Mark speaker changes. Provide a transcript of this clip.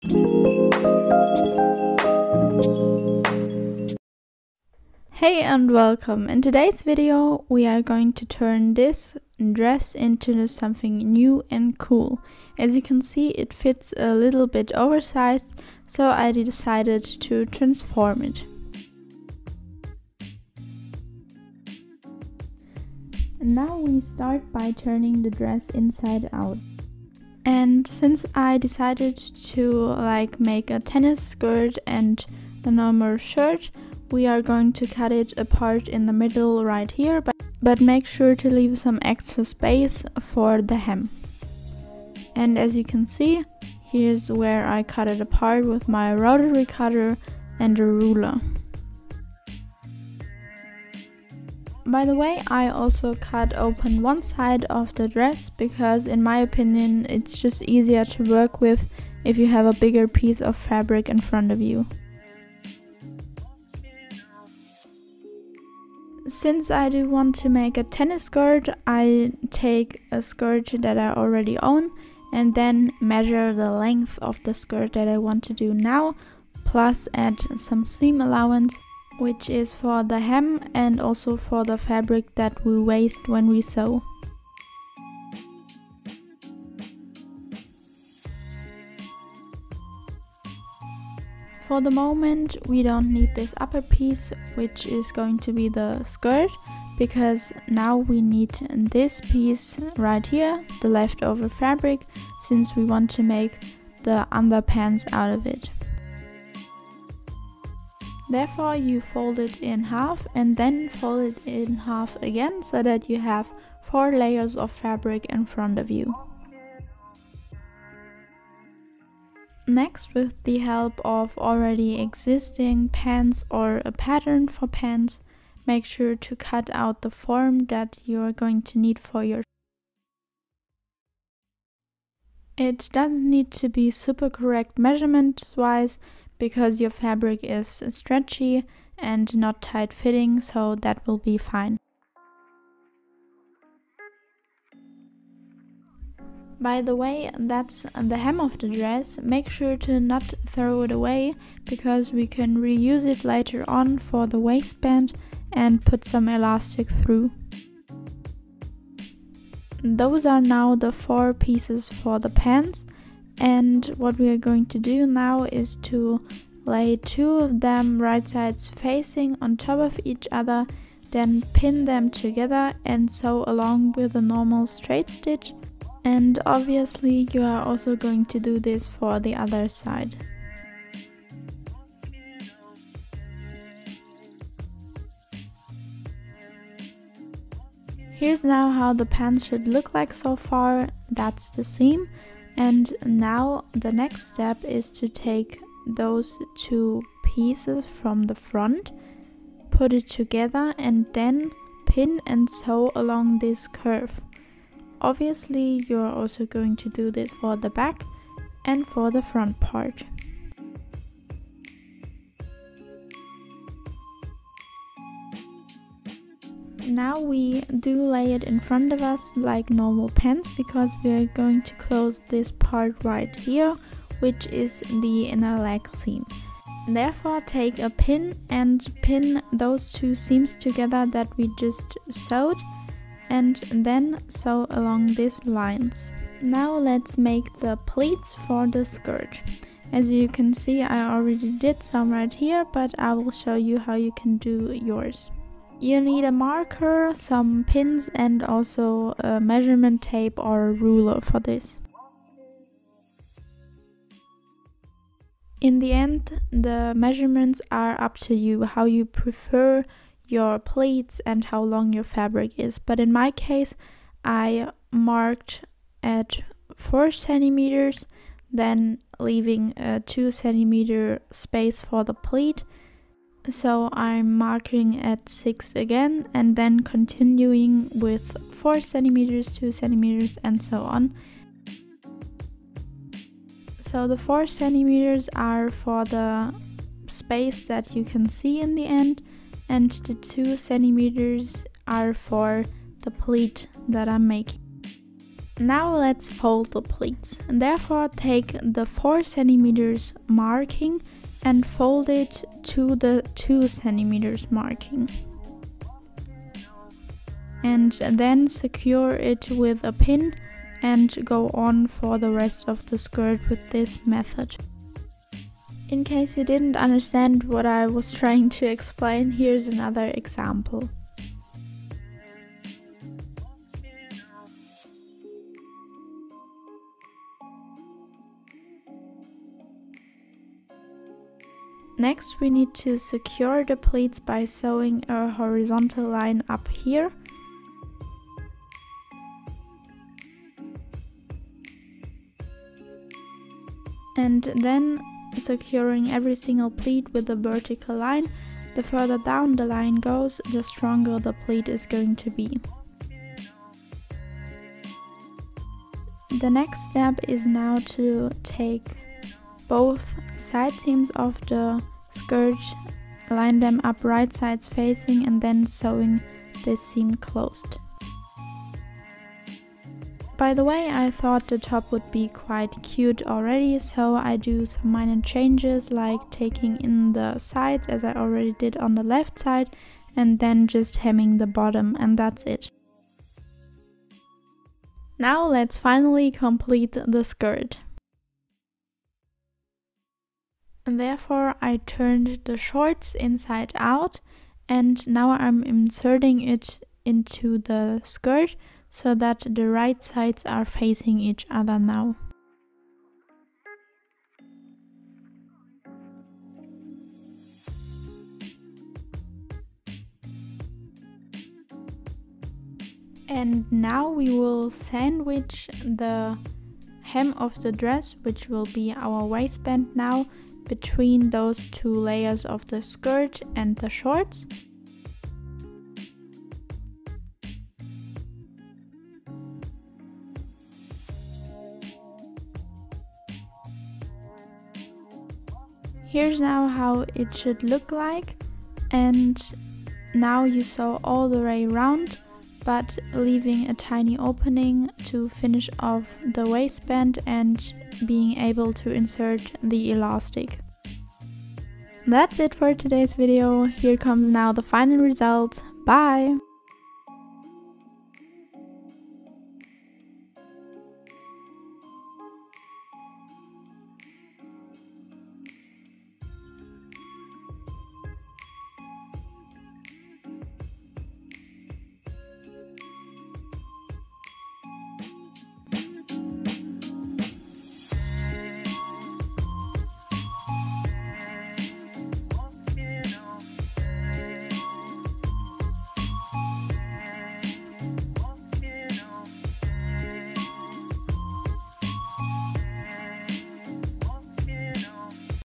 Speaker 1: Hey and welcome. In today's video we are going to turn this dress into something new and cool. As you can see, it fits a little bit oversized, so I decided to transform it. Now we start by turning the dress inside out. And since I decided to make a tennis skirt and a normal shirt, we are going to cut it apart in the middle right here, but make sure to leave some extra space for the hem. And as you can see, here's where I cut it apart with my rotary cutter and a ruler. By the way, I also cut open one side of the dress because in my opinion it's just easier to work with if you have a bigger piece of fabric in front of you. Since I do want to make a tennis skirt, I take a skirt that I already own and then measure the length of the skirt that I want to do now, plus add some seam allowance, which is for the hem and also for the fabric that we waste when we sew. For the moment we don't need this upper piece, which is going to be the skirt, because now we need this piece right here, the leftover fabric, since we want to make the underpants out of it. Therefore you fold it in half and then fold it in half again so that you have 4 layers of fabric in front of you. Next, with the help of already existing pants or a pattern for pants, make sure to cut out the form that you are going to need for your. It doesn't need to be super correct measurements wise, because your fabric is stretchy and not tight fitting, so that will be fine. By the way, that's the hem of the dress. Make sure to not throw it away, because we can reuse it later on for the waistband and put some elastic through. Those are now the 4 pieces for the pants. And what we are going to do now is to lay 2 of them right sides facing on top of each other, then pin them together and sew along with a normal straight stitch. And obviously you are also going to do this for the other side. Here's now how the pants should look like so far. That's the seam. And now the next step is to take those 2 pieces from the front, put it together and then pin and sew along this curve. Obviously you are also going to do this for the back and for the front part. Now we do lay it in front of us like normal pants, because we are going to close this part right here, which is the inner leg seam. Therefore take a pin and pin those 2 seams together that we just sewed, and then sew along these lines. Now let's make the pleats for the skirt. As you can see, I already did some right here, but I will show you how you can do yours. You need a marker, some pins and also a measurement tape or a ruler for this. In the end, the measurements are up to you, how you prefer your pleats and how long your fabric is. But in my case, I marked at 4 centimeters, then leaving a 2 centimeter space for the pleat. So I'm marking at 6 again and then continuing with 4 centimeters, 2 centimeters and so on. So the 4 centimeters are for the space that you can see in the end, and the 2 centimeters are for the pleat that I'm making. Now let's fold the pleats, and therefore take the 4 centimeters marking and fold it to the 2 centimeters marking. And then secure it with a pin and go on for the rest of the skirt with this method. In case you didn't understand what I was trying to explain, here's another example. Next, we need to secure the pleats by sewing a horizontal line up here. And then securing every single pleat with a vertical line. The further down the line goes, the stronger the pleat is going to be. The next step is now to take both side seams of the skirt, line them up right sides facing, and then sewing this seam closed. By the way, I thought the top would be quite cute already, so I do some minor changes like taking in the sides as I already did on the left side, and then just hemming the bottom, and that's it. Now let's finally complete the skirt. And therefore I turned the shorts inside out, and now I'm inserting it into the skirt so that the right sides are facing each other now. And now we will sandwich the hem of the dress, which will be our waistband now, between those 2 layers of the skirt and the shorts. Here's now how it should look like, and now you sew all the way around, but leaving a tiny opening to finish off the waistband and being able to insert the elastic. That's it for today's video. Here comes now the final result. Bye!